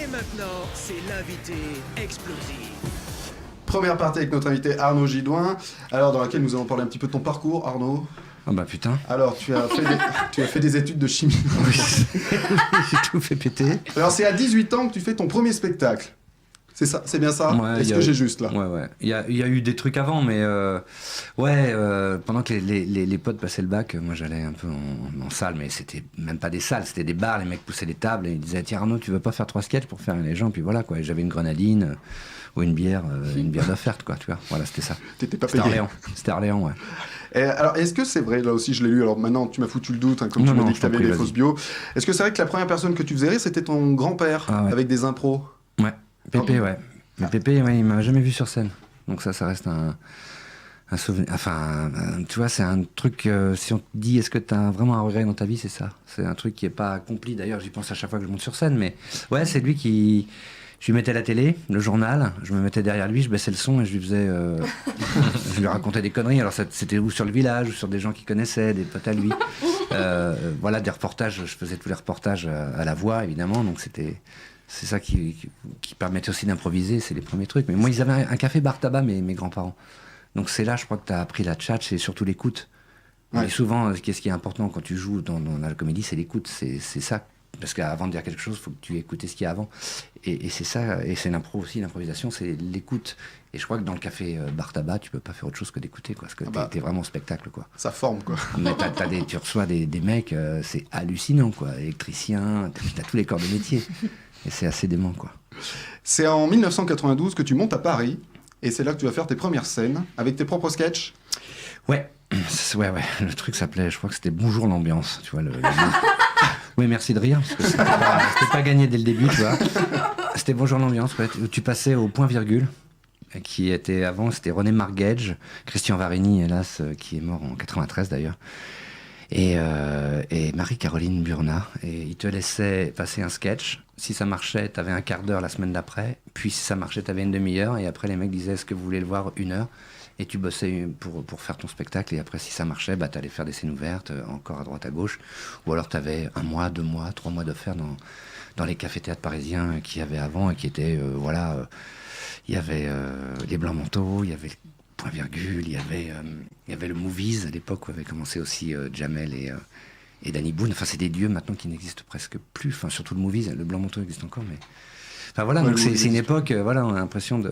Et maintenant, c'est l'invité explosif. Première partie avec notre invité Arnaud Gidouin, alors dans laquelle nous allons parler un petit peu de ton parcours, Arnaud. Ah bah putain. Alors, tu as fait des études de chimie. Oui, j'ai tout fait péter. Alors, c'est à 18 ans que tu fais ton premier spectacle. C'est ça, c'est bien ça? Ouais, Est-ce que j'ai juste là? Ouais. Il y a eu des trucs avant, mais pendant que les potes passaient le bac, moi j'allais un peu en salle, mais c'était même pas des salles, c'était des bars, les mecs poussaient des tables et ils disaient tiens Arnaud, tu veux pas faire 3 sketchs pour faire les gens? Puis voilà quoi, et j'avais une grenadine ou une bière d'offerte quoi, tu vois. Voilà, c'était ça. T'étais pas payé. C'était Orléans, ouais. Et alors, est-ce que c'est vrai, là aussi je l'ai lu, alors maintenant tu m'as foutu le doute, hein, comme tu m'as dit que t'avais des fausses bio. Est-ce que c'est vrai que la première personne que tu faisais rire, c'était ton grand-père, avec des impros? Ouais, Pépé, ouais. Mais Pépé, ouais, il m'a jamais vu sur scène. Donc ça reste un souvenir. Enfin, tu vois, c'est un truc. Si on te dit, est-ce que t'as vraiment un regret dans ta vie, c'est ça. C'est un truc qui est pas accompli. D'ailleurs, j'y pense à chaque fois que je monte sur scène. Mais ouais, c'est lui qui. Je lui mettais la télé, le journal, je me mettais derrière lui, je baissais le son et je lui faisais. Je lui racontais des conneries. Alors c'était ou sur le village, ou sur des gens qu'il connaissait, des potes à lui. Voilà, des reportages. Je faisais tous les reportages à la voix, évidemment. Donc c'est ça qui permettait aussi d'improviser, c'est les premiers trucs. Mais moi, ils avaient un café bar tabac, mes grands-parents. Donc c'est là, je crois que tu as appris la tchatch et surtout l'écoute. Ouais. Et souvent, qu'est-ce qui est important quand tu joues dans la comédie, c'est l'écoute. C'est ça. Parce qu'avant de dire quelque chose, il faut que tu écoutes ce qu'il y a avant. Et c'est ça, et c'est l'impro aussi, l'improvisation, c'est l'écoute. Et je crois que dans le café bar tabac, tu peux pas faire autre chose que d'écouter, quoi, parce que t'es vraiment au spectacle, quoi. Ça forme, quoi. Mais tu reçois des mecs, c'est hallucinant, quoi. Électriciens, t'as tous les corps de métier. Et c'est assez dément, quoi. C'est en 1992 que tu montes à Paris, et c'est là que tu vas faire tes premières scènes, avec tes propres sketchs. Ouais. Le truc s'appelait, je crois que c'était Bonjour l'ambiance, tu vois. Oui, merci de rire, parce que c'était pas gagné dès le début, tu vois. C'était Bonjour l'ambiance, ouais, où tu passais au point-virgule, qui était avant, c'était René Marguedge, Christian Varini, hélas, qui est mort en 93 d'ailleurs. Et Marie-Caroline Burnat. Et ils te laissaient passer un sketch. Si ça marchait, t'avais un quart d'heure la semaine d'après. Puis si ça marchait, t'avais une demi-heure. Et après, les mecs disaient, est-ce que vous voulez le voir 1 heure? Et tu bossais pour faire ton spectacle. Et après, si ça marchait, t'allais faire des scènes ouvertes, encore à droite, à gauche. Ou alors t'avais 1 mois, 2 mois, 3 mois de faire dans les cafés-théâtres parisiens qu'il y avait avant. Et qui étaient, il y avait les Blancs Manteaux, il y avait Point-Virgule, il y avait le Movies à l'époque où avait commencé aussi Jamel et Danny Boone. Enfin, c'est des dieux maintenant qui n'existent presque plus. Enfin, surtout le Movies, le Blanc Manteau existe encore, mais enfin voilà. Ouais, donc c'est une époque. Voilà, on a l'impression de.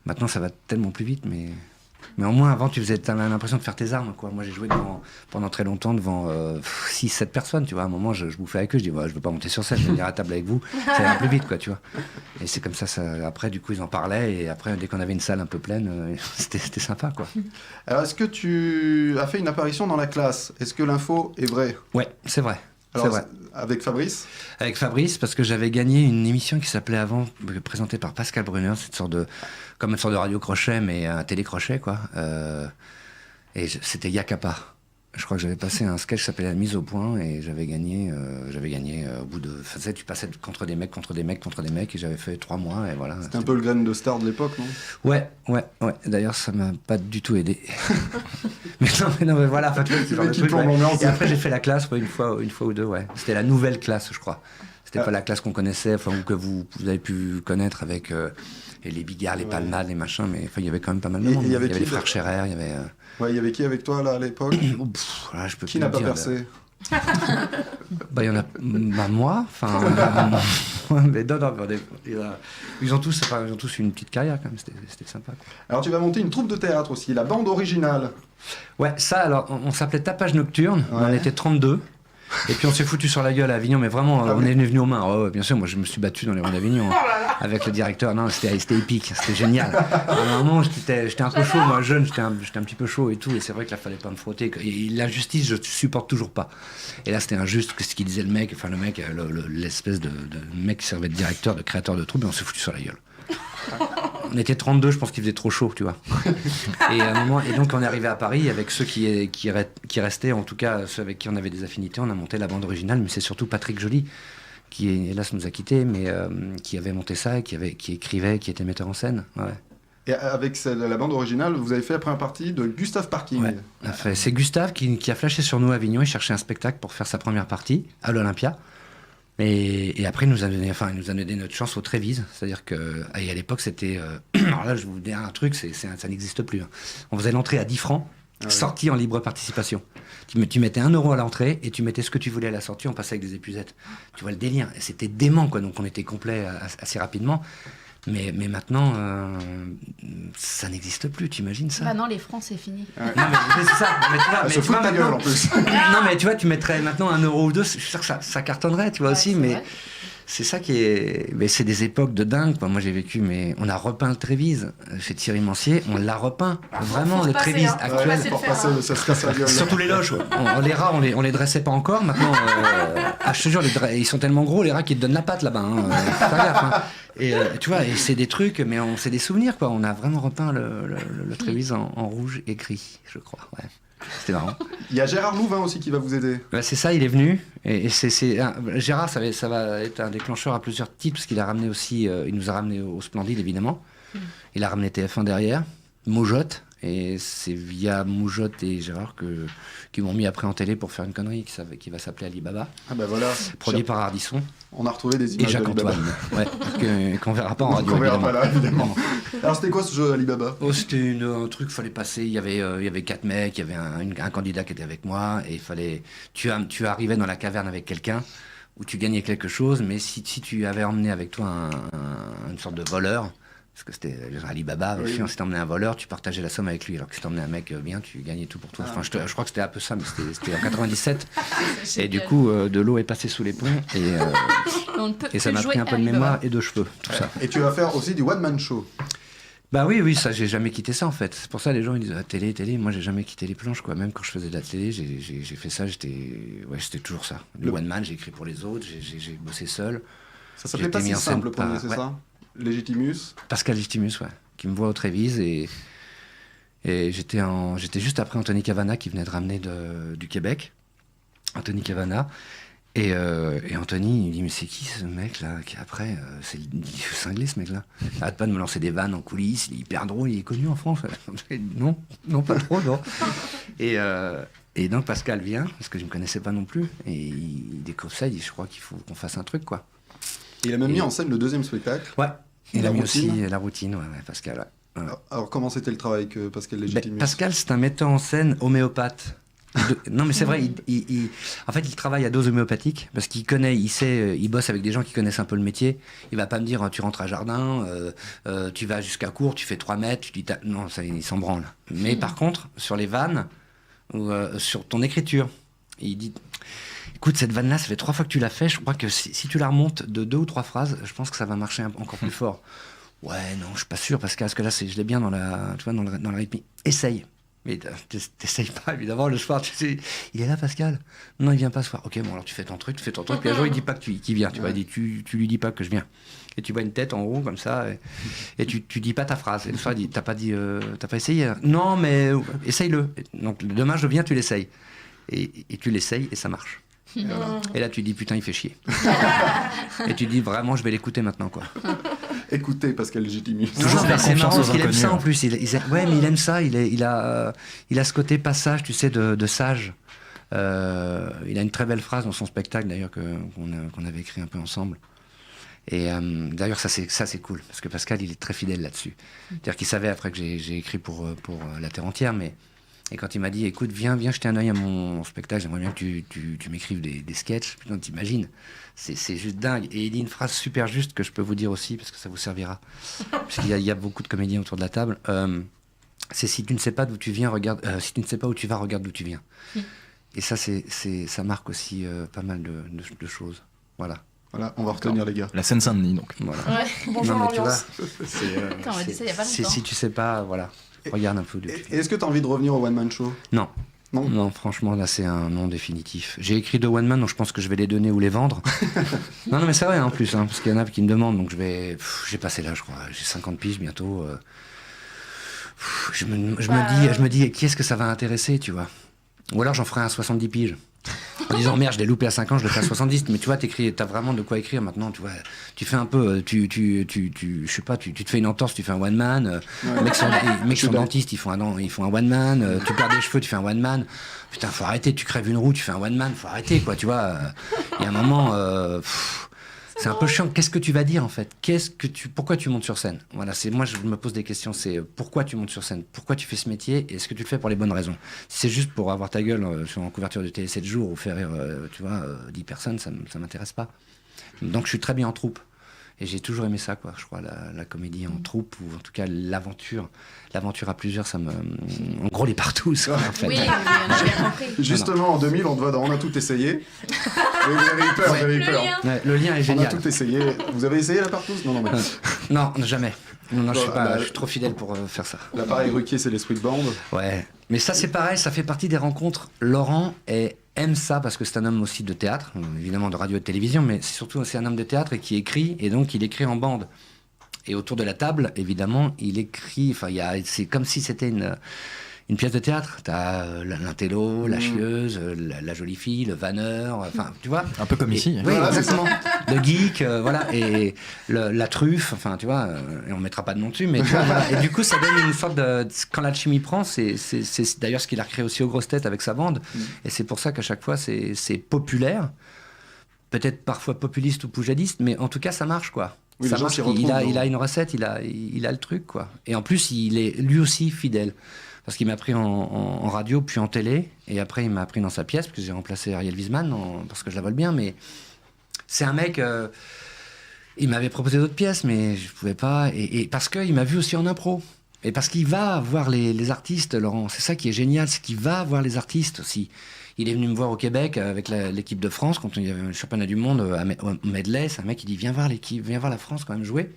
Maintenant, ça va tellement plus vite, mais au moins avant, t'avais l'impression de faire tes armes, quoi. Moi, j'ai joué pendant très longtemps devant 6-7 personnes, tu vois. À un moment, je bouffais avec eux, je dis, je veux pas monter sur scène, je vais venir à table avec vous, ça ira plus vite, quoi, tu vois. Et c'est comme ça, après, du coup, ils en parlaient, et après, dès qu'on avait une salle un peu pleine, c'était sympa, quoi. Alors, est-ce que tu as fait une apparition dans la classe? Est-ce que l'info est vraie? Ouais, c'est vrai. Alors, c'est vrai. Avec Fabrice? Avec Fabrice, parce que j'avais gagné une émission qui s'appelait avant, présentée par Pascal Brunner, comme une sorte de radio-crochet, mais un télé-crochet, quoi. Et c'était Yakapa. Je crois que j'avais passé un sketch qui s'appelait La mise au point, et j'avais gagné au bout de... Enfin, tu passais contre des mecs, et j'avais fait 3 mois, et voilà. C'était un peu le grain de star de l'époque, non? Ouais. D'ailleurs, ça m'a pas du tout aidé. mais voilà, enfin, tu vois, ce genre de truc, ouais. Et après, j'ai fait la classe, une fois ou deux, ouais. C'était la nouvelle classe, je crois. C'était pas la classe qu'on connaissait, enfin, ou que vous avez pu connaître avec les Bigards, les Palmades, les machins, mais enfin, il y avait quand même pas mal de monde. Il y avait les frères Scherer, il y avait... Ouais, il y avait qui avec toi, là, à l'époque? Qui n'a pas percé? Il y en a... moi, enfin... mais non, ils ont tous une petite carrière, quand même, c'était sympa, quoi. Alors, tu vas monter une troupe de théâtre aussi, la bande originale. Ouais, ça, alors, on s'appelait Tapage Nocturne, ouais. On était 32. Et puis on s'est foutu sur la gueule à Avignon, mais vraiment, on est venu aux mains. Ouais, bien sûr, moi je me suis battu dans les rues d'Avignon avec le directeur. Non, c'était épique, c'était génial. À un moment, j'étais un peu chaud, moi jeune, j'étais un petit peu chaud et tout. Et c'est vrai qu'il fallait pas me frotter. Et l'injustice, je supporte toujours pas. Et là, c'était injuste ce qu'il disait le mec, l'espèce de mec qui servait de directeur, de créateur de troupe, et on s'est foutu sur la gueule. On était 32, je pense qu'il faisait trop chaud, tu vois. Et à un moment, et donc on est arrivé à Paris avec ceux qui restaient, en tout cas ceux avec qui on avait des affinités. On a monté la bande originale, mais c'est surtout Patrick Joly qui hélas nous a quittés, mais qui avait monté ça, qui écrivait, qui était metteur en scène. Ouais. Et avec la bande originale, vous avez fait la première partie de Gustave Parking. Ouais. C'est Gustave qui a flashé sur nous à Avignon. Il cherchait un spectacle pour faire sa première partie à l'Olympia. Et après, il nous a donné notre chance au Trévise. C'est-à-dire que à l'époque, c'était... alors là, je vous dis un truc, ça n'existe plus. Hein. On faisait l'entrée à 10 francs, sortie en libre participation. Tu mettais 1 euro à l'entrée et tu mettais ce que tu voulais à la sortie, on passait avec des épuisettes. Tu vois le délire. Et c'était dément, quoi. Donc on était complet assez rapidement. Mais maintenant, ça n'existe plus, t'imagines ça? Bah non, les francs, c'est fini. Ouais. Non, mais c'est ça. Mais tu vois, se fout de ta gueule, en plus. Non, mais tu vois, tu mettrais maintenant 1 euro ou 2, je suis sûr que ça cartonnerait, tu vois, aussi. Mais vrai. c'est ça qui est... Mais c'est des époques de dingue, quoi. Moi, j'ai vécu, mais on a repeint le Trévise. Chez Thierry Mancier, on l'a repeint. Vraiment, le Trévise actuel. Pour passer, ça se casse la gueule. Surtout les loges. Les rats, on les dressait pas encore. Maintenant, je te jure, ils sont tellement gros, les rats, qu'ils te donnent la patte là-bas. Hein. Fais pas gaffe, hein. Et tu vois, et c'est des trucs, mais c'est des souvenirs, quoi. On a vraiment repeint le Trévise en rouge et gris, je crois. Ouais. C'était marrant. Il y a Gérard Louvain aussi qui va vous aider. Ouais, c'est ça, il est venu. Et Gérard, ça va être un déclencheur à plusieurs titres, parce qu'il a ramené aussi, il nous a ramené au Splendide, évidemment. Il a ramené TF1 derrière, Moujotte. Et c'est via Moujotte et Gérard qui m'ont mis après en télé pour faire une connerie qui va s'appeler Alibaba. Ah bah voilà. Produit par Ardisson. On a retrouvé des images et Jacques-Antoine. Ouais, qu'on verra pas en radio. Qu'on verra pas là, évidemment. Alors c'était quoi ce jeu Alibaba? C'était un truc, fallait passer. Il y avait 4 mecs, il y avait un candidat qui était avec moi, et il fallait. Tu arrivais dans la caverne avec quelqu'un où tu gagnais quelque chose, mais si tu avais emmené avec toi une sorte de voleur. Parce que c'était Alibaba, si on s'était emmené un voleur, tu partageais la somme avec lui. Alors que si t'emmenais un mec bien, tu gagnais tout pour toi. Enfin, je crois que c'était un peu ça, mais c'était en 97. Et du coup, de l'eau est passée sous les ponts. Et ça m'a pris un peu de mémoire et de cheveux, tout ça. Et tu vas faire aussi du one-man show. Bah oui, ça, j'ai jamais quitté ça en fait. C'est pour ça les gens ils disent télé. Moi j'ai jamais quitté les planches, quoi. Même quand je faisais de la télé, j'ai fait ça, c'était toujours ça. Le one-man, j'ai écrit pour les autres, j'ai bossé seul. Ça s'appelait pas si simple pour nous, c'est ça? Légitimus. Pascal Légitimus, ouais, qui me voit au Trévise et j'étais juste après Anthony Cavana qui venait de ramener du Québec, Anthony Cavana, et Anthony il me dit mais c'est qui ce mec là qui après c'est cinglé ce mec là, arrête pas de me lancer des vannes en coulisses, il est hyper drôle, il est connu en France. non pas trop non. Et donc Pascal vient parce que je ne me connaissais pas non plus et il découvre ça, il dit je crois qu'il faut qu'on fasse un truc quoi. Il a même mis en scène le deuxième spectacle. Ouais. Il a mis aussi la routine, ouais, Pascal. Ouais. Alors, comment c'était le travail que Pascal Légitimus? Pascal, c'est un metteur en scène homéopathe. Non, mais c'est vrai, en fait, il travaille à dose homéopathique parce qu'il connaît, il bosse avec des gens qui connaissent un peu le métier. Il va pas me dire, tu rentres à Jardin, tu vas jusqu'à Court, tu fais 3 mètres, tu dis, non, ça, il s'en branle. Mais par contre, sur les vannes, ou sur ton écriture, il dit... Écoute, cette vanne-là, ça fait 3 fois que tu l'as fait. Je crois que si tu la remontes de 2 ou 3 phrases, je pense que ça va marcher encore plus fort. Ouais, non, je suis pas sûr, parce que là, je l'ai bien dans la rythmique. Essaye. Mais t'essayes pas, évidemment, le soir, tu sais. Il est là, Pascal? Non, il vient pas ce soir. Ok, bon, alors tu fais ton truc, puis un jour, il dit pas qu'il vient. Tu vois, tu lui dis pas que je viens. Et tu vois une tête en haut, comme ça, et tu dis pas ta phrase. Et le soir, il dit, t'as pas essayé? Non, mais essaye-le. Donc, demain, je viens, tu l'essayes. Et tu l'essayes, et ça marche. Et là tu dis putain il fait chier. Et tu dis vraiment je vais l'écouter maintenant quoi. Écoutez Pascal Légitimus. C'est marrant parce qu'il aime ça en plus. Ouais mais il aime ça. Il a ce côté passage tu sais de sage. Il a une très belle phrase dans son spectacle d'ailleurs qu'on avait écrit un peu ensemble. Et d'ailleurs ça c'est cool parce que Pascal il est très fidèle là-dessus. C'est-à-dire qu'il savait après que j'ai écrit pour La Terre entière mais et quand il m'a dit, écoute, viens jeter un œil à mon spectacle, j'aimerais bien que tu m'écrives des sketchs. Putain, t'imagines, c'est juste dingue. Et il dit une phrase super juste que je peux vous dire aussi, parce que ça vous servira. Parce qu'il y a beaucoup de comédiens autour de la table. C'est si tu ne sais pas d'où tu viens, regarde. Si tu ne sais pas où tu vas, regarde d'où tu viens. Et ça, ça marque aussi pas mal de choses. Voilà. Voilà, on va retenir les gars. La Seine-Saint-Denis, donc. Voilà. Ouais, bonjour non, mais tu vois, on m'a dit ça il y a pas longtemps. Si tu sais pas, voilà. Regarde un peu. Est-ce que tu as envie de revenir au One Man Show? Non, franchement, là, c'est un non définitif. J'ai écrit 2 One Man, donc je pense que je vais les donner ou les vendre. non, mais c'est vrai, en plus, parce qu'il y en a qui me demandent, donc j'ai passé là, je crois. J'ai 50 piges bientôt. Je me dis, qui est-ce que ça va intéresser, tu vois? Ou alors j'en ferai un 70 piges. En disant merde, je l'ai loupé à 5 ans, je le fais à 70. Mais tu vois, t'as vraiment de quoi écrire maintenant. Tu vois, tu fais un peu, je sais pas, tu te fais une entorse, tu fais un one man. Les mecs sont dentistes, ils font un one man. Tu perds des cheveux, tu fais un one man. Putain, faut arrêter. Tu crèves une roue, tu fais un one man. Faut arrêter, quoi. Tu vois, il y a un moment. C'est un peu chiant. Qu'est-ce que tu vas dire en fait ? Pourquoi tu montes sur scène ? Voilà, moi je me pose des questions. C'est pourquoi tu montes sur scène ? Pourquoi tu fais ce métier ? Et est-ce que tu le fais pour les bonnes raisons ? Si c'est juste pour avoir ta gueule en couverture de télé 7 jours ou faire rire, 10 personnes, ça m'intéresse pas. Donc je suis très bien en troupe. Et j'ai toujours aimé ça, quoi. Je crois, la comédie en troupe, ou en tout cas l'aventure à plusieurs, ça me... En gros, les partous, quoi, en fait. Oui, on a bien compris. Justement, en 2000, on te voit dans On a tout essayé. Vous avez eu peur. Ouais, le lien est On génial. a tout essayé. Vous avez essayé la partouze ? Non, mais... Non, jamais. Non, je suis trop fidèle pour faire ça. L'appareil Ruquier, c'est les Sweet Bands. Ouais, mais ça c'est pareil, ça fait partie des rencontres. Laurent aime ça parce que c'est un homme aussi de théâtre, évidemment de radio et de télévision, mais c'est un homme de théâtre et qui écrit, et donc il écrit en bande. Et autour de la table, évidemment, il écrit, c'est comme si c'était une pièce de théâtre. T'as l'intello, la chieuse, la jolie fille, le vanneur, enfin, tu vois. Un peu comme ici. Oui, exactement. Le geek, voilà, et la truffe, enfin, tu vois, et on mettra pas de nom dessus, mais tu vois, voilà. Et du coup, ça donne une sorte de... Quand l'alchimie prend, c'est d'ailleurs ce qu'il a recréé aussi aux grosses têtes avec sa bande, et c'est pour ça qu'à chaque fois, c'est populaire, peut-être parfois populiste ou poujadiste, mais en tout cas, ça marche, quoi. Oui, ça marche, il a une recette, il a le truc, quoi. Et en plus, il est lui aussi fidèle. Parce qu'il m'a pris en radio, puis en télé, et après il m'a pris dans sa pièce, parce que j'ai remplacé Ariel Wiesman, parce que je la vole bien, mais c'est un mec, il m'avait proposé d'autres pièces, mais je pouvais pas, et parce qu'il m'a vu aussi en impro, et parce qu'il va voir les artistes, Laurent, c'est ça qui est génial, c'est qu'il va voir les artistes aussi. Il est venu me voir au Québec avec l'équipe de France, quand il y avait un championnat du monde au medley, c'est un mec qui dit viens voir l'équipe, viens voir la France quand même jouer.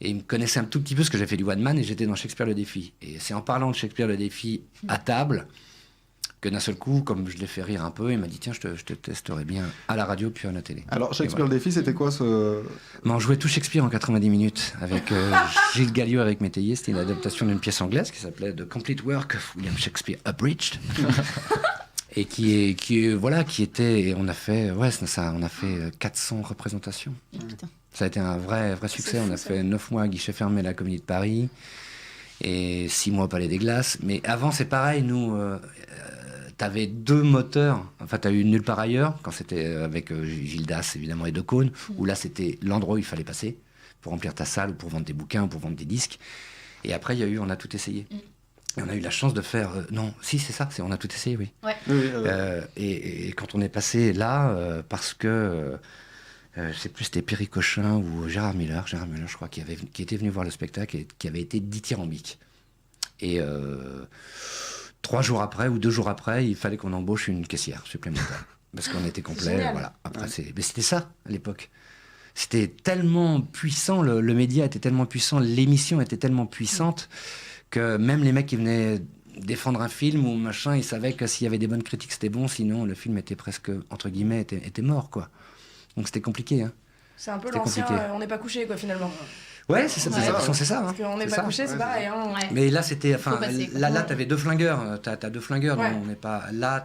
Et il me connaissait un tout petit peu parce que j'ai fait du one man et j'étais dans Shakespeare le défi. Et c'est en parlant de Shakespeare le défi à table que d'un seul coup, comme je l'ai fait rire un peu, il m'a dit tiens, je te testerai bien à la radio puis à la télé. Alors Shakespeare le défi, c'était quoi ce... On jouait tout Shakespeare en 90 minutes avec Gilles Galliot avec Métayer. C'était une adaptation d'une pièce anglaise qui s'appelait The Complete Work of William Shakespeare Abridged. Et qui était, on a fait 400 représentations. Putain. Ça a été un vrai succès. On a fait 9 mois à guichet fermé à la Comédie de Paris et 6 mois au Palais des Glaces. Mais avant, c'est pareil, nous, t'avais 2 moteurs. Enfin, t'as eu Nulle part ailleurs, quand c'était avec Gildas, évidemment, et De Caunes, où là, c'était l'endroit où il fallait passer pour remplir ta salle, ou pour vendre des bouquins, ou pour vendre des disques. Et après, il y a eu On a tout essayé. Et on a eu la chance de faire... c'est ça, On a tout essayé, oui. Ouais. Et quand on est passé là, parce que... je sais plus, c'était Perry Cochin ou Gérard Miller, je crois, qui était venu voir le spectacle et qui avait été dithyrambique. Et 3 jours après ou 2 jours après, il fallait qu'on embauche une caissière supplémentaire. Parce qu'on était complet, voilà. Après, mais c'était ça, à l'époque. C'était tellement puissant, le média était tellement puissant, l'émission était tellement puissante que même les mecs qui venaient défendre un film ou machin, ils savaient que s'il y avait des bonnes critiques, c'était bon, sinon le film était presque, entre guillemets, était mort, quoi. Donc c'était compliqué, hein. C'est un peu l'ancien on n'est pas couché, quoi, finalement. Ouais, c'est ça. Parce qu'on n'est pas couché, c'est pareil. Hein. Ouais. Mais là, c'était... Enfin, là, t'avais 2 flingueurs. T'as 2 flingueurs. Ouais. On n'est pas... Là,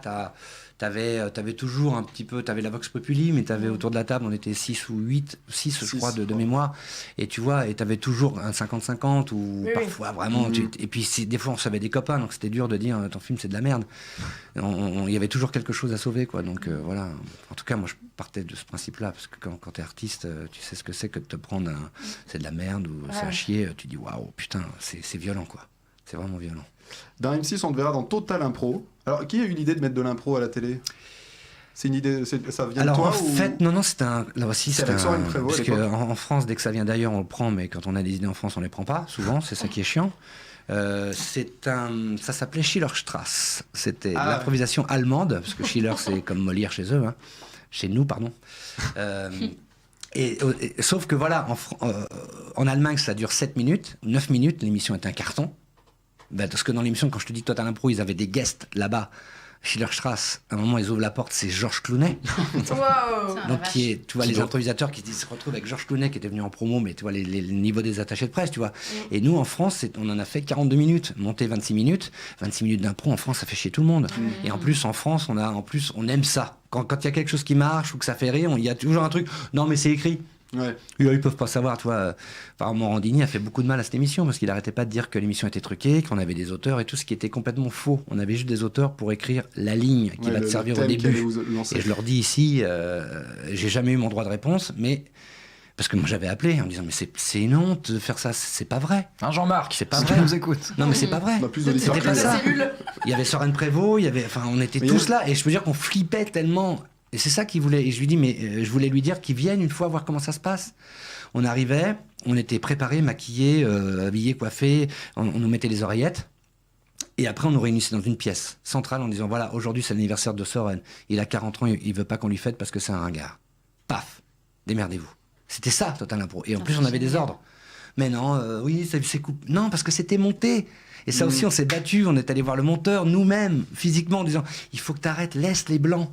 t'avais toujours un petit peu... T'avais la Vox Populi, mais t'avais autour de la table, on était 6 ou 8, 6 je crois, de mémoire. Et tu vois, et t'avais toujours un 50-50, ou parfois, vraiment... Et puis, des fois, on savait des copains, donc c'était dur de dire, ton film, c'est de la merde. Il y avait toujours quelque chose à sauver, quoi. Donc, voilà. En tout cas, moi, je partais de ce principe-là, parce que quand t'es artiste, tu sais ce que c'est que de te prendre c'est de la merde, ou c'est à chier, tu dis, waouh, putain, c'est violent, quoi. C'est vraiment violent. Dans M6, on te verra dans Total Impro. Alors, qui a eu l'idée de mettre de l'impro à la télé ? C'est une idée, ça vient de toi en fait, non, c'est un... Là aussi, c'est avec Soren Prévost, parce qu'en France, dès que ça vient d'ailleurs, on le prend, mais quand on a des idées en France, on les prend pas, souvent, c'est ça qui est chiant. Ça s'appelait Schillerstrasse. C'était l'improvisation allemande, parce que Schiller, c'est comme Molière chez eux, hein. Chez nous, pardon. Sauf que voilà, en Allemagne, ça dure 7 minutes, 9 minutes, l'émission est un carton. Parce que dans l'émission, quand je te dis Total Impro, ils avaient des guests là-bas. Schillerstrasse, à un moment, ils ouvrent la porte, c'est Georges Clooney. Wow. Donc, tu vois, les improvisateurs qui se retrouvent avec Georges Clooney qui était venu en promo, mais tu vois, les niveaux des attachés de presse, tu vois. Et nous, en France, on en a fait 42 minutes, monter 26 minutes. 26 minutes d'impro, en France, ça fait chier tout le monde. Et en plus, en France, on aime ça. Quand il y a quelque chose qui marche ou que ça fait rire, il y a toujours un truc, non, mais c'est écrit. Ouais. Ils peuvent pas savoir, tu vois. Morandini a fait beaucoup de mal à cette émission parce qu'il arrêtait pas de dire que l'émission était truquée, qu'on avait des auteurs et tout, ce qui était complètement faux. On avait juste des auteurs pour écrire la ligne qui va te servir au début. Et je leur dis ici, j'ai jamais eu mon droit de réponse, mais parce que moi j'avais appelé en me disant mais c'est une honte de faire ça, c'est pas vrai. Hein, Jean-Marc, c'est pas si vrai. tu nous écoutes. Non mais c'est pas vrai. C'était pas ça. Il y avait Soren Prévost, on était tous là et je peux dire qu'on flippait tellement. Et c'est ça qu'il voulait. Et je lui dis, mais je voulais lui dire qu'il vienne une fois voir comment ça se passe. On arrivait, on était préparés, maquillés, habillés, coiffés, on nous mettait les oreillettes. Et après, on nous réunissait dans une pièce centrale en disant, voilà, aujourd'hui c'est l'anniversaire de Soren. Il a 40 ans, il veut pas qu'on lui fête parce que c'est un ringard. Paf, démerdez-vous. C'était ça, Total Impro. Et en plus, on avait des ordres. Mais non, oui, c'est coupé. Non, parce que c'était monté. Et ça aussi, on s'est battu. On est allé voir le monteur, nous-mêmes, physiquement, en disant, il faut que t'arrêtes, laisse les blancs.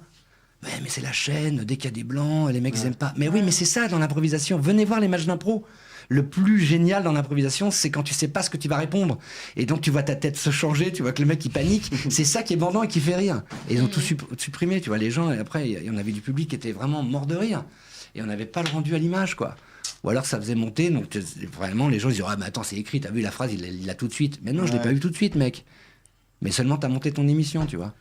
Ouais, mais c'est la chaîne, dès qu'il y a des blancs, les mecs ils aiment pas. Mais oui, mais c'est ça dans l'improvisation. Venez voir les matchs d'impro. Le plus génial dans l'improvisation, c'est quand tu sais pas ce que tu vas répondre. Et donc tu vois ta tête se changer, tu vois que le mec il panique. C'est ça qui est bandant et qui fait rire. Et ils ont tout supprimé, tu vois, les gens. Et après, il y en avait du public qui était vraiment mort de rire. Et on n'avait pas le rendu à l'image, quoi. Ou alors ça faisait monter, donc vraiment les gens ils disaient ah mais attends c'est écrit, t'as vu la phrase, il l'a tout de suite. Mais non, je l'ai pas vu tout de suite, mec. Mais seulement t'as monté ton émission, tu vois.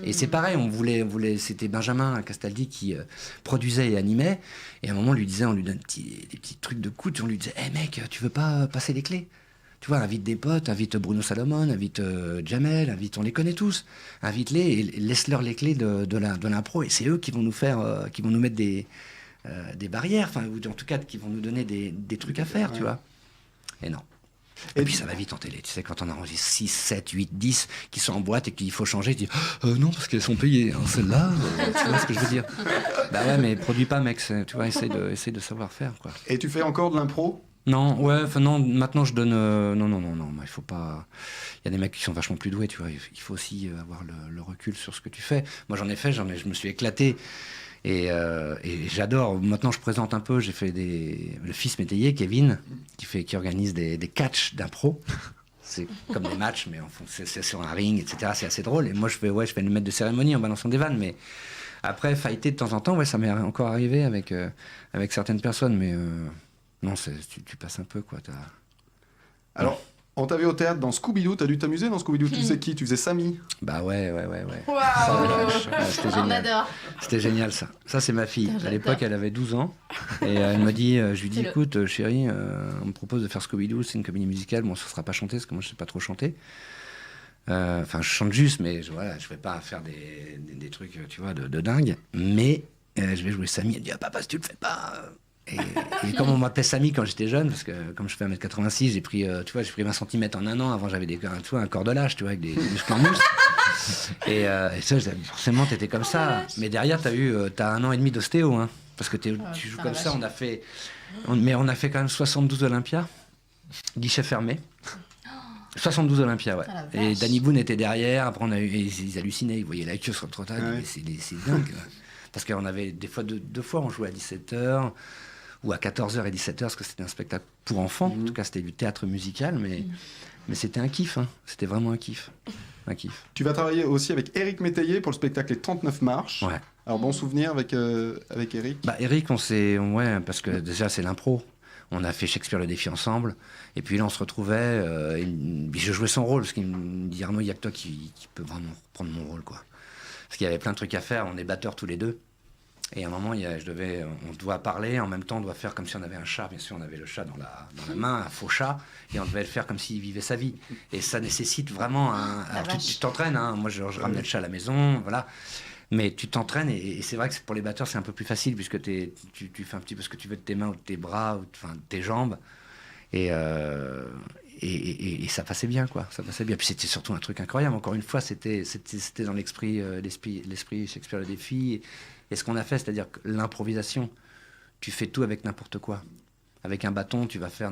Et c'est pareil, on voulait, c'était Benjamin Castaldi qui produisait et animait, et à un moment on lui donne des petits trucs de coude, on lui disait hey mec, tu veux pas passer les clés? Tu vois, invite des potes, invite Bruno Salomon, invite Jamel, on les connaît tous, invite-les et laisse-leur les clés de l'impro, et c'est eux qui vont nous faire, qui vont nous mettre des barrières, enfin, ou en tout cas qui vont nous donner des trucs à faire, tu vois. Et non. Et puis ça va vite en télé, tu sais, quand on enregistre 6, 7, 8, 10 qui sont en boîte et qu'il faut changer, tu dis non, parce qu'elles sont payées, hein, celles-là, tu vois ce que je veux dire. Bah ouais, mais produis pas, mec, tu vois, essaye de savoir faire, quoi. Et tu fais encore de l'impro? Non, non, maintenant je donne. Non, il faut pas. Il y a des mecs qui sont vachement plus doués, tu vois, il faut aussi avoir le recul sur ce que tu fais. Moi j'en ai fait, je me suis éclaté. Et j'adore. Maintenant, je présente un peu. J'ai fait le fils métayer, Kevin, qui organise des catchs d'impro. C'est comme des matchs, mais c'est sur un ring, etc. C'est assez drôle. Et moi, je fais le maître de cérémonie en balançant des vannes. Mais après, fighter de temps en temps, ouais, ça m'est encore arrivé avec certaines personnes. Mais non, tu passes un peu, quoi. Alors. On t'a vu au théâtre dans Scooby-Doo, t'as dû t'amuser dans Scooby-Doo, tu sais qui? Tu faisais Samy? Bah ouais. Wow. C'était génial. On adore. C'était génial ça. Ça c'est ma fille. À l'époque elle avait 12 ans. Et elle me dit, je lui dis écoute chérie, on me propose de faire Scooby-Doo, c'est une comédie musicale, bon ça sera pas chanté parce que moi je sais pas trop chanter. Enfin je chante juste, mais je vais pas faire des trucs tu vois de dingue. Mais je vais jouer Samy. Elle dit ah papa si tu le fais pas... Et comme on m'appelait Samy quand j'étais jeune, parce que comme je fais 1m86, j'ai pris 20 cm en un an. Avant, j'avais un corps de lâche, tu vois, avec des muscles en mousse. Et ça, forcément, t'étais comme ça. Mais derrière, t'as 1 an et demi d'ostéo, hein, parce que tu joues comme ça. On a fait quand même 72 Olympia, guichet fermé. 72 Olympia, ouais. Et Danny Boone était derrière. Après, ils hallucinaient, ils voyaient la queue sur le trottoir. Ouais. C'est dingue. Parce qu'on avait des fois deux fois, on jouait à 17h. Ou à 14h et 17h, parce que c'était un spectacle pour enfants. En tout cas, c'était du théâtre musical, mais c'était un kiff. Hein. C'était vraiment un kiff. Tu vas travailler aussi avec Éric Métayer pour le spectacle Les 39 marches. Ouais. Alors, bon souvenir avec Éric? Bah, Éric, ouais, parce que déjà, c'est l'impro. On a fait Shakespeare le défi ensemble. Et puis là, on se retrouvait. Je jouais son rôle, parce qu'il me dit Arnaud, il n'y a que toi qui peut vraiment prendre mon rôle, quoi. Parce qu'il y avait plein de trucs à faire. On est batteurs tous les deux. Et à un moment, on doit parler, en même temps, on doit faire comme si on avait un chat. Bien sûr, on avait le chat dans la main, un faux chat, et on devait le faire comme s'il vivait sa vie. Et ça nécessite vraiment alors, tu t'entraînes, hein. Moi, je ramenais le chat à la maison, voilà. Mais tu t'entraînes, et c'est vrai que pour les batteurs, c'est un peu plus facile, puisque tu fais un petit peu ce que tu veux de tes mains, ou de tes bras, ou de tes jambes. Et ça passait bien, quoi. Ça passait bien. Puis c'était surtout un truc incroyable. Encore une fois, c'était dans l'esprit Shakespeare le défi. Et ce qu'on a fait, c'est-à-dire que l'improvisation, tu fais tout avec n'importe quoi. Avec un bâton, tu vas faire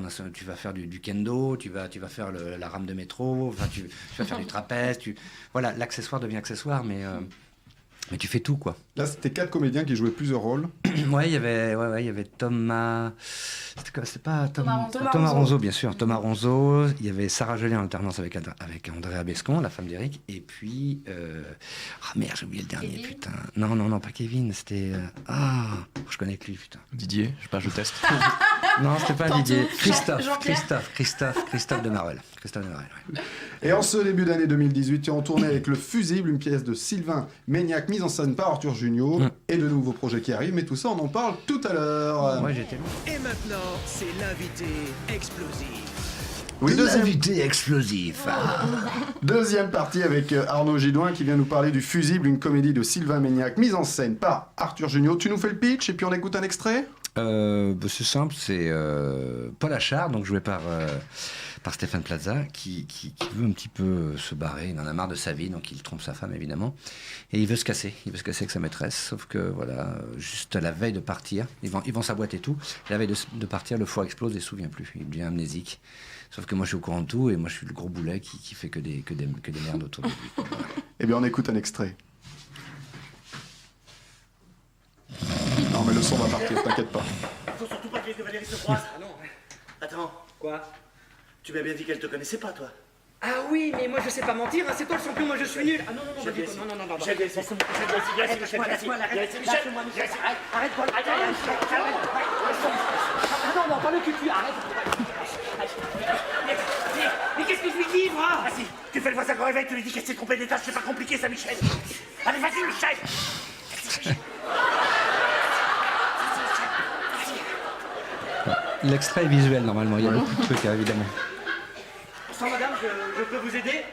du kendo, tu vas faire la rame de métro, tu vas faire du trapèze. Voilà, l'accessoire devient accessoire, mais tu fais tout, quoi. Là, c'était 4 comédiens qui jouaient plusieurs rôles. Ouais, il y avait Thomas... C'était pas Thomas Ronzo, bien sûr. Thomas Ronzo. Il y avait Sarah Gelé en alternance avec Andrea Bescon, la femme d'Éric. Et puis... merde, j'ai oublié le dernier, Kevin. putain. Non, pas Kevin, c'était... je connais que lui, putain. Didier, je sais pas, je teste. Non, c'était pas Didier. Jean-Pierre. Christophe de Marel. Christophe de Marel, ouais. Et en ce début d'année 2018, tu es en tournée avec Le Fusible, une pièce de Sylvain Maignac, mise en scène par Arthur Junio, et de nouveaux projets qui arrivent, mais tout ça, on en parle tout à l'heure. Ouais, j'étais... Et maintenant, c'est l'invité explosif. Oui, L'invité explosif. deuxième partie avec Arnaud Gidouin qui vient nous parler du Fusible, une comédie de Sylvain Maignac, mise en scène par Arthur Junio. Tu nous fais le pitch et puis on écoute un extrait ? C'est simple, c'est Paul Achard, donc joué par Stéphane Plaza, qui veut un petit peu se barrer. Il en a marre de sa vie, donc il trompe sa femme évidemment, et il veut se casser avec sa maîtresse. Sauf que voilà, juste la veille de partir, ils vont sa boîte et tout. La veille de partir, le foie explose et il se souvient plus. Il devient amnésique. Sauf que moi je suis au courant de tout et moi je suis le gros boulet qui fait que des merdes autour de lui. Voilà. Eh bien, on écoute un extrait. Non, mais le son va partir, t'inquiète pas. Faut surtout pas que Valérie se croise. Ah non. Attends. Quoi? Tu m'as bien dit qu'elle te connaissait pas, toi. Ah oui, mais moi je sais pas mentir, hein. C'est toi le champion, moi je suis nul. Ah non, non, non, J'ai pas du bien tout. Non. Michel, viens ici. Arrête, Paul, arrête. Non, pas le cul, arrête. Mais qu'est-ce que je lui dis, moi? Vas-y, tu fais le voisin quand réveil, tu lui dis qu'elle s'est trompée d'étage, c'est pas compliqué ça, Michel. Allez, vas-y, Michel. L'extrait est visuel normalement, il y a beaucoup de trucs évidemment. Sans madame, je peux vous aider?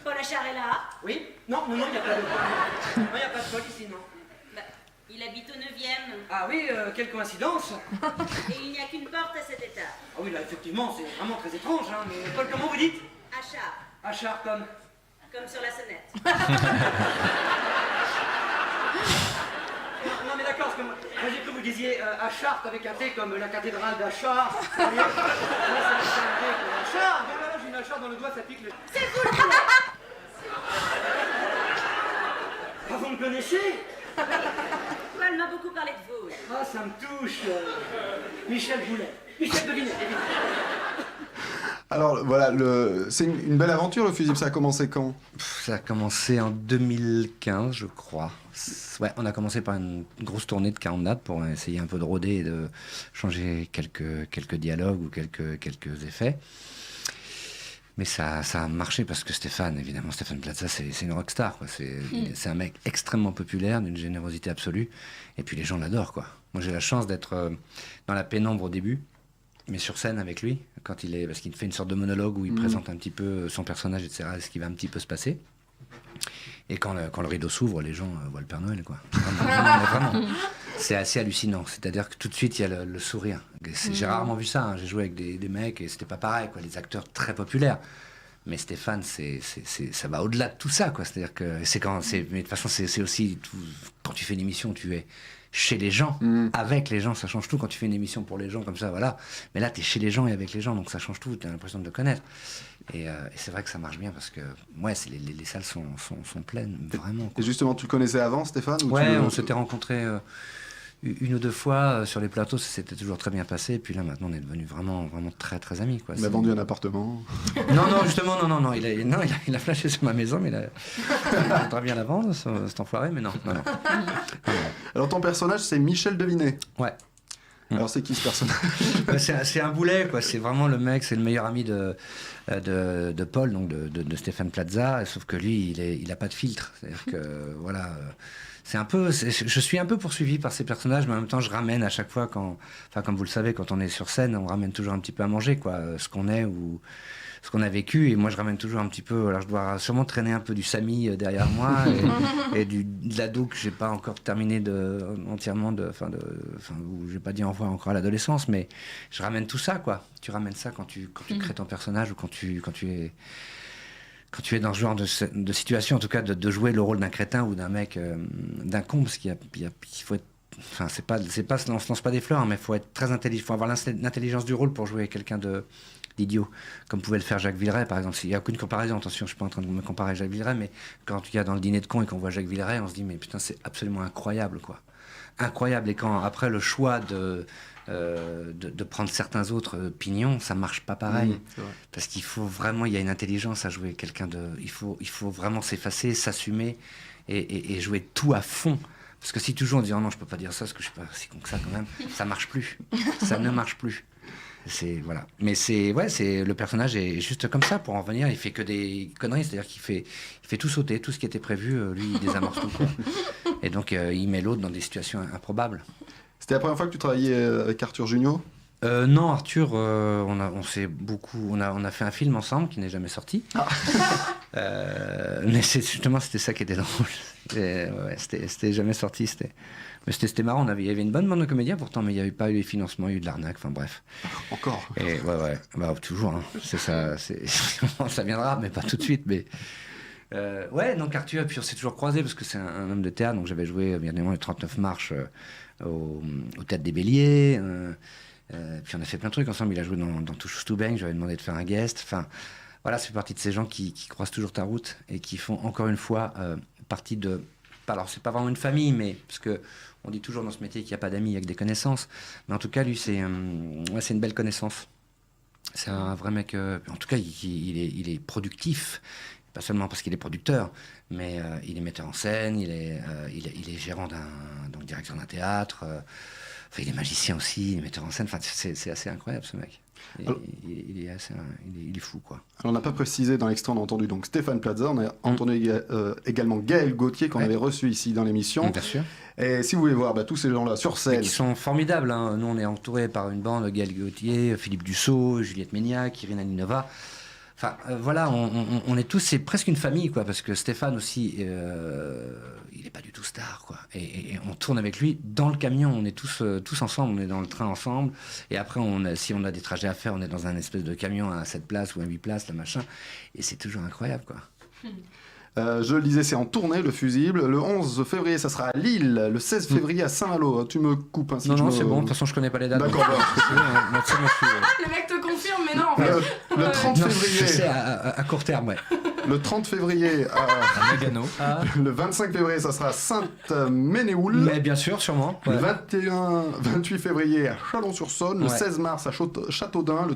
Paul Achard est là. Oui? Non, il n'y a pas de... Non, il n'y a pas de Paul ici, non. Bah, il habite au 9e. Ah oui, quelle coïncidence. Et il n'y a qu'une porte à cet étage. Ah oui, là, effectivement, c'est vraiment très étrange, hein. Mais Paul, comment vous dites? Achard, Achard, comme... comme sur la sonnette. Non mais d'accord, parce que moi j'ai cru que vous disiez à Chartres avec un T comme la cathédrale d'Achard. Moi c'est un T comme Achard. Non, j'ai une Achard dans le doigt, ça pique le... C'est vous le poulet. Ah, vous me connaissez? Paul m'a beaucoup parlé de vous. Ah, ça me touche. Michel Boulet. Michel Devinet. Alors voilà, c'est une belle aventure le Fusible, ça a commencé quand ? Ça a commencé en 2015, je crois. Ouais, on a commencé par une grosse tournée de 40 dates pour essayer un peu de rôder et de changer quelques dialogues ou quelques effets. Mais ça a marché parce que Stéphane Plaza, c'est une rockstar, quoi. C'est un mec extrêmement populaire, d'une générosité absolue. Et puis les gens l'adorent, quoi. Moi j'ai la chance d'être dans la pénombre au début, mais sur scène avec lui, parce qu'il fait une sorte de monologue où il présente un petit peu son personnage, etc., ce qui va un petit peu se passer. Et quand le rideau s'ouvre, les gens voient le Père Noël, quoi. Vraiment. C'est assez hallucinant. C'est-à-dire que tout de suite, il y a le sourire. J'ai rarement vu ça, hein. J'ai joué avec des mecs et c'était pas pareil, quoi. Les acteurs très populaires. Mais Stéphane, ça va au-delà de tout ça, quoi. C'est-à-dire que mais de toute façon, c'est aussi tout, quand tu fais une émission, tu es chez les gens, avec les gens, ça change tout. Quand tu fais une émission pour les gens comme ça, voilà. Mais là, tu es chez les gens et avec les gens, donc ça change tout. Tu as l'impression de le connaître. Et c'est vrai que ça marche bien parce que les salles sont pleines, vraiment. Et justement, tu le connaissais avant, Stéphane, ou Ouais, on s'était rencontrés une ou deux fois sur les plateaux, ça s'était toujours très bien passé. Et puis là, maintenant, on est devenus vraiment très très amis, quoi. Il m'a vendu un appartement. Non, justement, non. Il a flashé sur ma maison, mais il voudrait bien la vendre, cet enfoiré, mais non. Alors, ton personnage, c'est Michel Devinet. Ouais. Alors, c'est qui ce personnage? C'est un boulet, quoi. C'est vraiment le mec, c'est le meilleur ami de Paul, donc de Stéphane Plaza, sauf que lui, il a pas de filtre. C'est-à-dire que, voilà... je suis un peu poursuivi par ces personnages, mais en même temps, je ramène à chaque fois comme vous le savez, quand on est sur scène, on ramène toujours un petit peu à manger, quoi, ce qu'on est ou ce qu'on a vécu. Et moi, je ramène toujours un petit peu. Alors, je dois sûrement traîner un peu du Samy derrière moi et de l'ado que j'ai pas encore terminé entièrement où j'ai pas dit au revoir encore à l'adolescence, mais je ramène tout ça, quoi. Tu ramènes ça quand tu crées ton personnage ou quand tu es dans ce genre de situation, en tout cas, de jouer le rôle d'un crétin ou d'un mec, d'un con, parce qu'il faut être enfin on se lance pas des fleurs, hein, mais faut être très intelligent, faut avoir l'intelligence du rôle pour jouer quelqu'un d'idiot, comme pouvait le faire Jacques Villeray par exemple. Il n'y a aucune comparaison, attention, je suis pas en train de me comparer à Jacques Villeray, mais quand il y a dans le Dîner de cons et qu'on voit Jacques Villeray, on se dit mais putain, c'est absolument incroyable, quoi. Incroyable. Et quand après le choix de prendre certains autres pignons, ça marche pas pareil. Parce qu'il faut vraiment, il y a une intelligence à jouer quelqu'un il faut vraiment s'effacer, s'assumer et jouer tout à fond. Parce que si toujours on dit oh non, je peux pas dire ça parce que je suis pas si con que ça quand même, ça marche plus. Ça ne marche plus. Voilà. Mais c'est le personnage est juste comme ça pour en venir. Il fait que des conneries, c'est-à-dire qu'il fait tout sauter, tout ce qui était prévu, lui il désamorce tout. Et donc il met l'autre dans des situations improbables. C'était la première fois que tu travaillais avec Arthur Junio ? Non, Arthur, on a fait un film ensemble qui n'est jamais sorti. Mais c'était ça qui était drôle. C'était jamais sorti. Mais c'était marrant. Il y avait une bonne bande de comédiens pourtant, mais il n'y avait pas eu les financements, il y a eu de l'arnaque. Enfin bref. Encore. Et bah, toujours. Hein. C'est ça. Ça viendra, mais pas tout de suite. Mais donc Arthur, puis on s'est toujours croisés parce que c'est un homme de théâtre. Donc j'avais joué bien évidemment les 39 marches au Théâtre des Béliers. Puis on a fait plein de trucs ensemble. Il a joué dans Touche to Bang. J'avais demandé de faire un guest. Enfin, voilà, c'est partie de ces gens qui croisent toujours ta route et qui font encore une fois partie de. Alors, c'est pas vraiment une famille, mais parce que on dit toujours dans ce métier qu'il n'y a pas d'amis, il n'y a que des connaissances. Mais en tout cas, lui, c'est une belle connaissance. C'est un vrai mec. En tout cas, il est productif. Pas seulement parce qu'il est producteur, mais il est metteur en scène. Il est gérant donc directeur d'un théâtre. Enfin, il est magicien aussi, il est metteur en scène. Enfin, c'est assez incroyable ce mec. Il est fou, quoi. Alors, on n'a pas précisé dans l'extrait, on a entendu donc Stéphane Plaza, on a entendu également Gaël Gauthier qu'on avait reçu ici dans l'émission. Bien sûr. Et si vous voulez voir tous ces gens-là sur scène. Et qui sont formidables. Hein. Nous, on est entouré par une bande, Gaël Gauthier, Philippe Dussault, Juliette Méniac, Irina Ninova. Enfin, voilà, on est tous, c'est presque une famille, quoi, parce que Stéphane aussi, il n'est pas du tout star, quoi. Et on tourne avec lui dans le camion, on est tous ensemble, on est dans le train ensemble. Et après, si on a des trajets à faire, on est dans un espèce de camion à 7 places ou à 8 places, là, machin. Et c'est toujours incroyable, quoi. Je le disais, c'est en tournée, le Fusible. Le 11 février, ça sera à Lille. Le 16 février, à Saint-Malo. Tu me coupes ainsi. Non, c'est bon. De toute façon, je connais pas les dates. D'accord. Le mec te confirme, mais non, en fait. Le 30 février. Je sais, à court terme, ouais. Le 30 février à Nagano. Le 25 février, ça sera à Sainte-Ménéhoul. Mais bien sûr, sûrement. Ouais. Le 28 février à Chalon-sur-Saône. Le 16 mars à Châteaudun. Le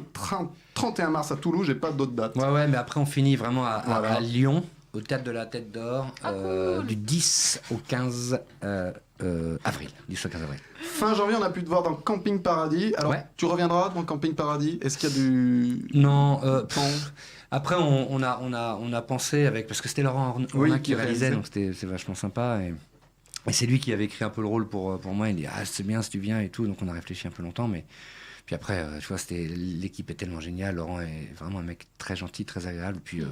31 mars à Toulouse. J'ai pas d'autres dates. Ouais, mais après, on finit vraiment à Lyon. Au Théâtre de la Tête d'Or, cool. Du 10 au 15 avril. 10 au 15 avril. Fin janvier, on a pu te voir dans Camping Paradis. Alors, tu reviendras dans Camping Paradis. Est-ce qu'il y a du... Non. Après, on a pensé avec... Parce que c'était Laurent Ornin qui réalisait, donc c'est vachement sympa. Et c'est lui qui avait écrit un peu le rôle pour moi. Il dit « Ah, c'est bien si tu viens et tout. » Donc on a réfléchi un peu longtemps, mais... Puis après, tu vois, l'équipe est tellement géniale. Laurent est vraiment un mec très gentil, très agréable. Puis...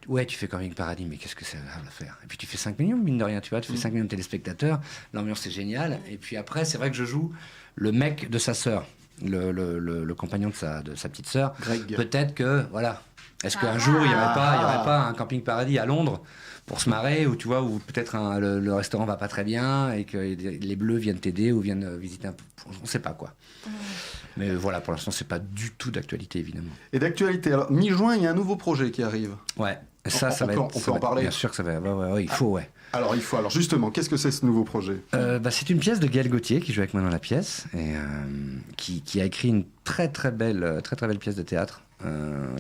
ouais, tu fais Camping Paradis, mais qu'est-ce que c'est agréable à faire. Et puis tu fais 5 millions, mine de rien, tu vois, tu fais 5 millions de téléspectateurs, l'ambiance est géniale. Et puis après, c'est vrai que je joue le mec de sa sœur, le compagnon de sa petite sœur. Greg. Peut-être que, voilà, est-ce qu'un jour, il n'y aurait pas un Camping Paradis à Londres pour se marrer, ou tu vois, où peut-être le restaurant va pas très bien, et que les Bleus viennent t'aider, ou viennent visiter un peu, on sait pas quoi. Mais voilà, pour l'instant, c'est pas du tout d'actualité, évidemment. Et d'actualité, alors, mi-juin, il y a un nouveau projet qui arrive. Ouais. Ça va être... On peut en parler. Bien sûr que ça va... Ouais, il faut, ouais. Alors, justement, qu'est-ce que c'est ce nouveau projet ? C'est une pièce de Gaël Gauthier qui joue avec moi dans la pièce, et qui a écrit une très très belle pièce de théâtre,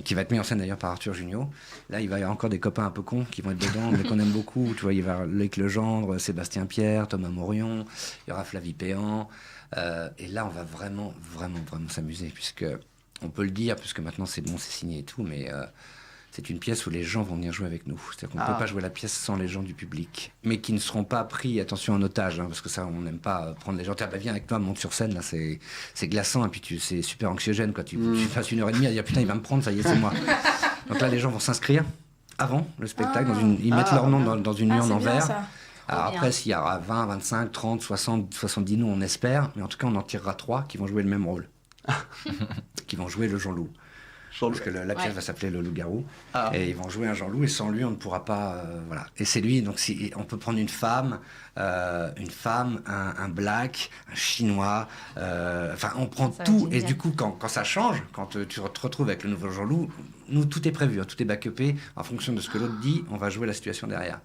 qui va être mise en scène d'ailleurs par Arthur Junio. Là, il va y avoir encore des copains un peu cons qui vont être dedans, mais qu'on aime beaucoup. Tu vois, il va y avoir Loïc Legendre, Sébastien Pierre, Thomas Morion, il y aura Flavie Péan. Et là, on va vraiment s'amuser, puisque on peut le dire, puisque maintenant c'est bon, c'est signé et tout, mais c'est une pièce où les gens vont venir jouer avec nous. C'est-à-dire qu'on ne peut pas jouer la pièce sans les gens du public, mais qui ne seront pas pris, attention, en otage, hein, parce que ça, on n'aime pas prendre les gens. Viens avec toi, monte sur scène, là, c'est glaçant, et puis c'est super anxiogène, quoi. Tu passes 1h30 à dire putain, il va me prendre, ça y est, c'est moi. Donc là, les gens vont s'inscrire avant le spectacle, ils mettent leur nom dans une urne en verre. Alors après, s'il y aura 20, 25, 30, 60, 70 noms, on espère, mais en tout cas, on en tirera 3 qui vont jouer le même rôle, qui vont jouer le Jean-Loup. Jean-Loup. Parce que la pièce Ouais. va s'appeler Le Loup-Garou. Ah. Et ils vont jouer un Jean-Loup, et sans lui, on ne pourra pas. Voilà. Et c'est lui, donc si, on peut prendre une femme, un black, un chinois. Enfin, on prend Ça va tout. être Et génial. du coup, quand ça change, quand tu te retrouves avec le nouveau Jean-Loup, nous, tout est prévu, hein, tout est backupé. En fonction de ce que l'autre dit, on va jouer la situation derrière.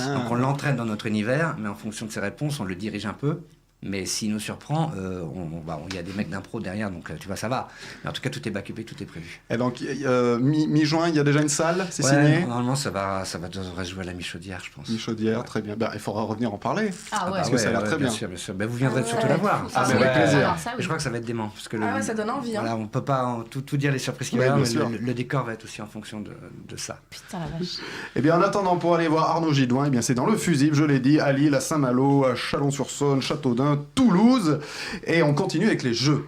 Ah. Donc on l'entraîne dans notre univers, mais en fonction de ses réponses, on le dirige un peu. Mais s'il nous surprend, il y a des mecs d'impro derrière, donc tu vois, ça va. Mais en tout cas, tout est backupé, tout est prévu. Et donc, mi-juin, il y a déjà une salle, c'est Ouais, signé. normalement, ça devrait jouer à la Michaudière, je pense. Michaudière, très bien. Ben, il faudra revenir en parler. Ah ouais. Parce que ça a l'air très bien. Bien sûr, bien sûr. Ben, vous viendrez Ah surtout ouais. la voir. Ah mais ouais. avec plaisir. Alors ça, Et oui. je crois que ça va être dément. Parce que Ah ouais, ça donne envie. Hein. Voilà, on peut pas tout dire les surprises qu'il Ouais, va y avoir, bien mais sûr. le décor va être aussi en fonction de ça. Putain la vache. Eh bien, en attendant, pour aller voir Arnaud Gidouin, eh bien, c'est dans le Fusible, je l'ai dit, à Lille, à Saint-Malo, à Chalon-sur-Saône, Châteaudun, Toulouse. Et on continue avec les jeux.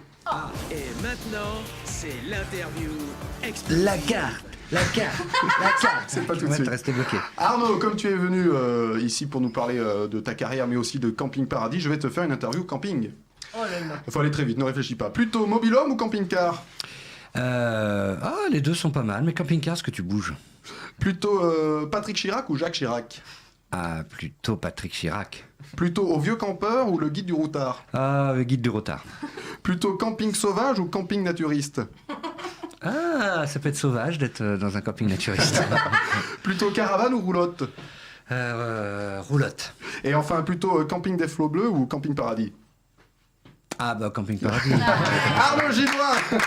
Et maintenant, c'est l'interview explosive. La carte. C'est pas tout de Ouais, suite. t'es resté bloqué. Arnaud, comme tu es venu ici pour nous parler de ta carrière, mais aussi de Camping Paradis, je vais te faire une interview camping. Oh là là. Il faut aller très vite, ne réfléchis pas. Plutôt mobil-home ou camping-car? Les deux sont pas mal, mais camping-car, est-ce que tu bouges? Plutôt Patrick Chirac ou Jacques Chirac? Ah, plutôt Patrick Chirac. Plutôt au vieux campeur ou le guide du routard? Ah, le guide du retard. Plutôt camping sauvage ou camping naturiste? Ah, ça peut être sauvage d'être dans un camping naturiste. Plutôt caravane ou roulotte? Roulotte. Et enfin, plutôt camping des flots bleus ou camping paradis? Ah, bah, camping paradis. Arnaud Gidouin